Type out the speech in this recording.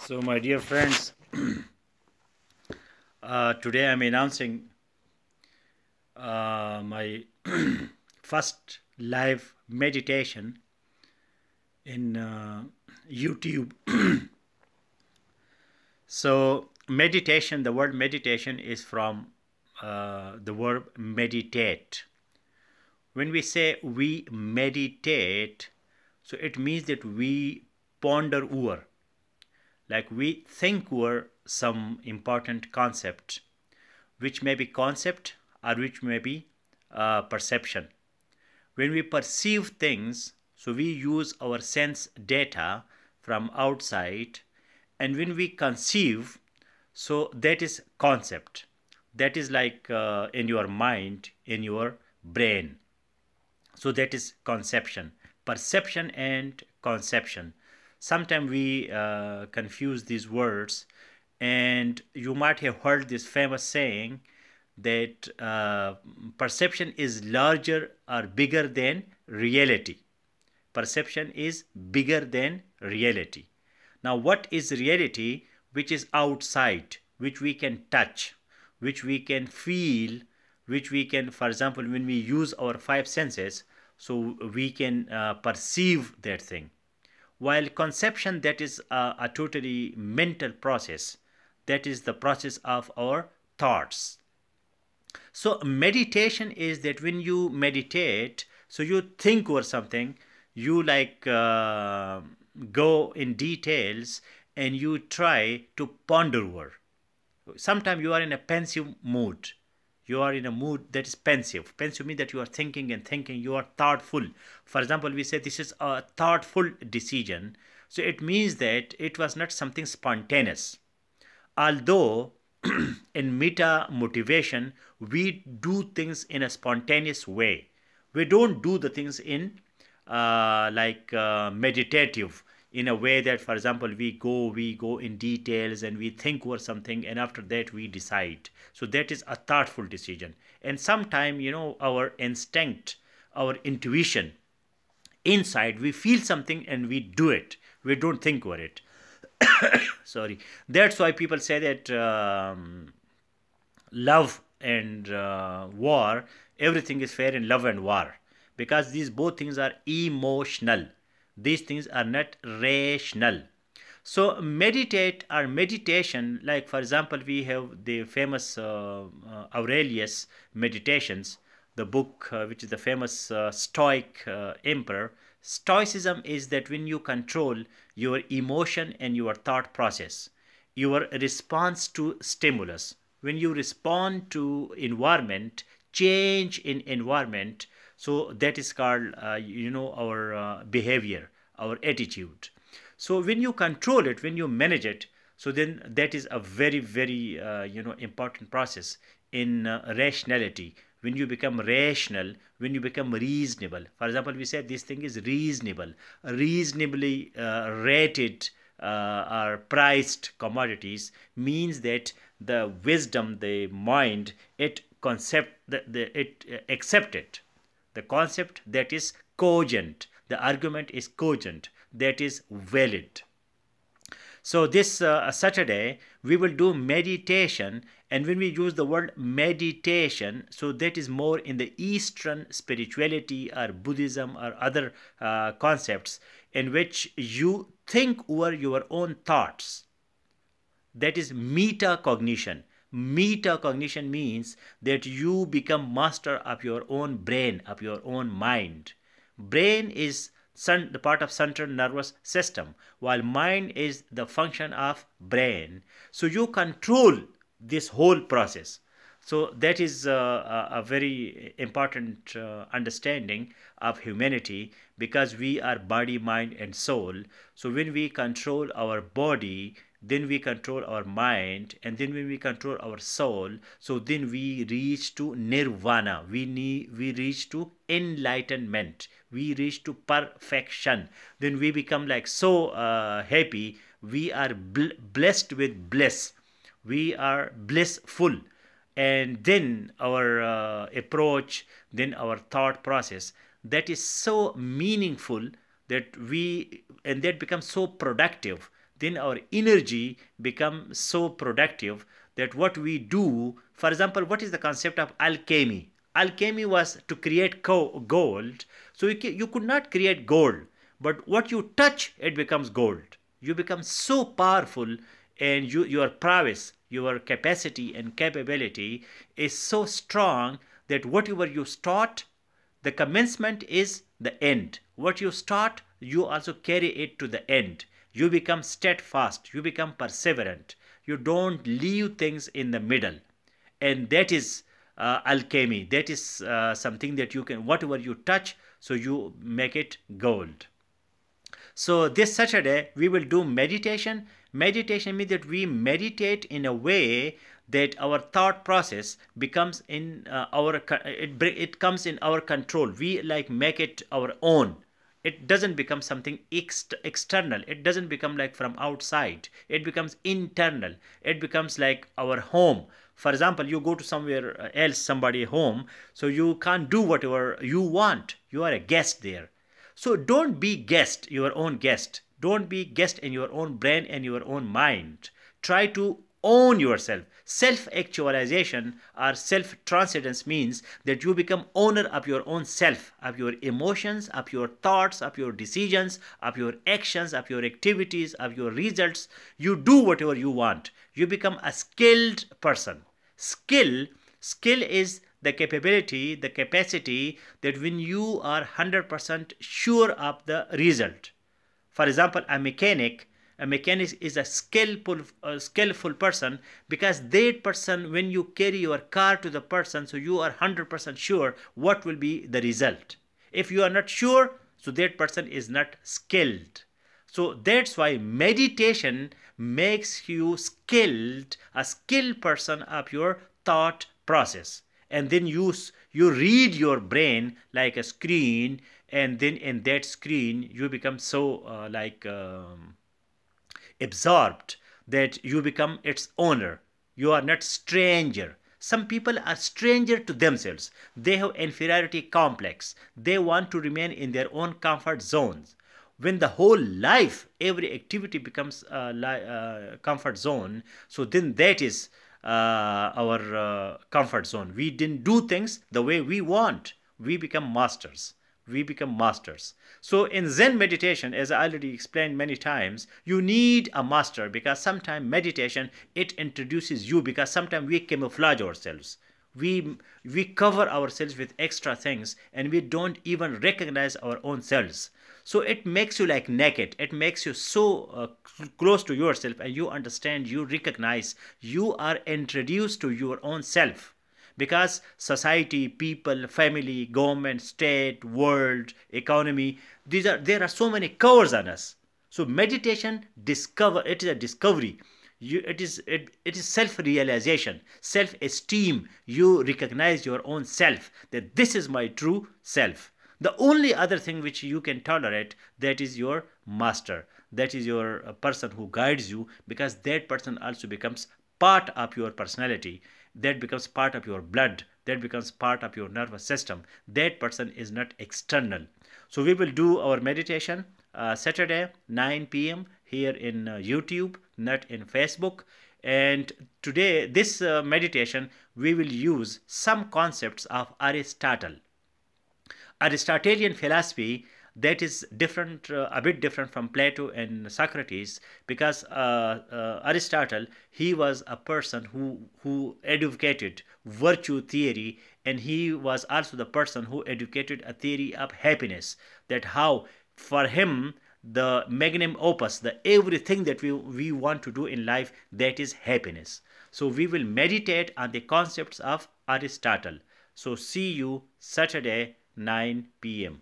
So, my dear friends, today I'm announcing my first live meditation in YouTube. So, meditation, the word meditation is from the verb meditate. When we say we meditate, so it means that we ponder over, like we think over some important concept, which may be concept or which may be perception. When we perceive things, so we use our sense data from outside, and when we conceive, so that is concept. That is like in your mind, in your brain. So that is conception, perception, and conception. Sometimes we confuse these words, and you might have heard this famous saying that perception is larger or bigger than reality. Perception is bigger than reality. Now, what is reality? Which is outside, which we can touch, which we can feel, which we can, for example, when we use our five senses, so we can perceive that thing. While conception, that is a totally mental process, that is the process of our thoughts. So meditation is that when you meditate, so you think over something, you like go in details and you try to ponder over. Sometimes you are in a pensive mood. You are in a mood that is pensive. Pensive means that you are thinking and thinking, you are thoughtful. For example, we say this is a thoughtful decision. So it means that it was not something spontaneous. Although in meta motivation, we do things in a spontaneous way. We don't do the things in meditative, in a way that, for example, we go in details and we think over something, and after that we decide. So that is a thoughtful decision. And sometimes, our instinct, our intuition, inside we feel something and we do it. We don't think over it. Sorry. That's why people say that love and war, everything is fair in love and war, because these both things are emotional. These things are not rational. So meditate or meditation, like for example, we have the famous Aurelius Meditations, the book which is the famous Stoic emperor. Stoicism is that when you control your emotion and your thought process, your response to stimulus, when you respond to environment, change in environment, so that is called our behavior, our attitude. So when you control it, when you manage it, so then that is a very very important process in rationality. When you become rational, when you become reasonable, for example, we say this thing is reasonable, reasonably rated or priced commodities, means that the wisdom, the mind, it concept it accept it, the concept that is cogent, the argument is cogent, that is valid. So this Saturday we will do meditation, and when we use the word meditation, so that is more in the Eastern spirituality or Buddhism or other concepts, in which you think over your own thoughts. That is metacognition. Metacognition means that you become master of your own brain, of your own mind. Brain is the part of central nervous system, while mind is the function of brain. So you control this whole process. So that is a very important understanding of humanity, because we are body, mind, and soul. So when we control our body, then we control our mind, and then when we control our soul, so then we reach to nirvana. We reach to enlightenment. We reach to perfection. Then we become like so happy. We are blessed with bliss. We are blissful. And then our approach, then our thought process, that is so meaningful, that we and that becomes so productive, then our energy becomes so productive that what we do, for example, what is the concept of alchemy? Alchemy was to create gold. So you could not create gold, but what you touch, it becomes gold. You become so powerful, and your prowess, your capacity and capability is so strong that whatever you start, the commencement is the end. What you start, you also carry it to the end. You become steadfast, you become perseverant, you don't leave things in the middle. And that is alchemy. That is something that you can, whatever you touch, so you make it gold. So this Saturday we will do meditation. Meditation means that we meditate in a way that our thought process becomes in it comes in our control. We like make it our own. It doesn't become something external. It doesn't become like from outside. It becomes internal. It becomes like our home. For example, you go to somewhere else, somebody home, so you can't do whatever you want. You are a guest there. So don't be guest, your own guest. Don't be guest in your own brain and your own mind. Try to own yourself. Self-actualization or self-transcendence means that you become owner of your own self, of your emotions, of your thoughts, of your decisions, of your actions, of your activities, of your results. You do whatever you want. You become a skilled person. Skill is the capability, the capacity that when you are 100% sure of the result. For example, a mechanic is a skillful person, because that person, when you carry your car to the person, so you are 100% sure what will be the result. If you are not sure, so that person is not skilled. So that's why meditation makes you skilled, a skilled person of your thought process. And then you read your brain like a screen, and then in that screen you become so absorbed that you become its owner. You are not stranger. Some people are stranger to themselves. They have inferiority complex. They want to remain in their own comfort zones. When the whole life, every activity becomes a comfort zone, so then that is our comfort zone. We didn't do things the way we want. We become masters. So in Zen meditation, as I already explained many times, you need a master, because sometimes meditation, it introduces you, because sometimes we camouflage ourselves. We cover ourselves with extra things, and we don't even recognize our own selves. So it makes you like naked. It makes you so close to yourself, and you understand, you recognize, you are introduced to your own self. Because society, people, family, government, state, world, economy, there are so many covers on us. So meditation it is a discovery. It is self-realization, self-esteem. You recognize your own self, that this is my true self. The only other thing which you can tolerate, that is your master. That is your person who guides you, because that person also becomes part of your personality. That becomes part of your blood. That becomes part of your nervous system. That person is not external. So we will do our meditation Saturday 9 p.m. here in YouTube, not in Facebook. And today, this meditation, we will use some concepts of Aristotle. Aristotelian philosophy, that is different, a bit different from Plato and Socrates, because Aristotle, he was a person who advocated virtue theory, and he was also the person who educated a theory of happiness, that how for him the magnum opus, the everything that we want to do in life, that is happiness. So we will meditate on the concepts of Aristotle. So see you Saturday 9 p.m.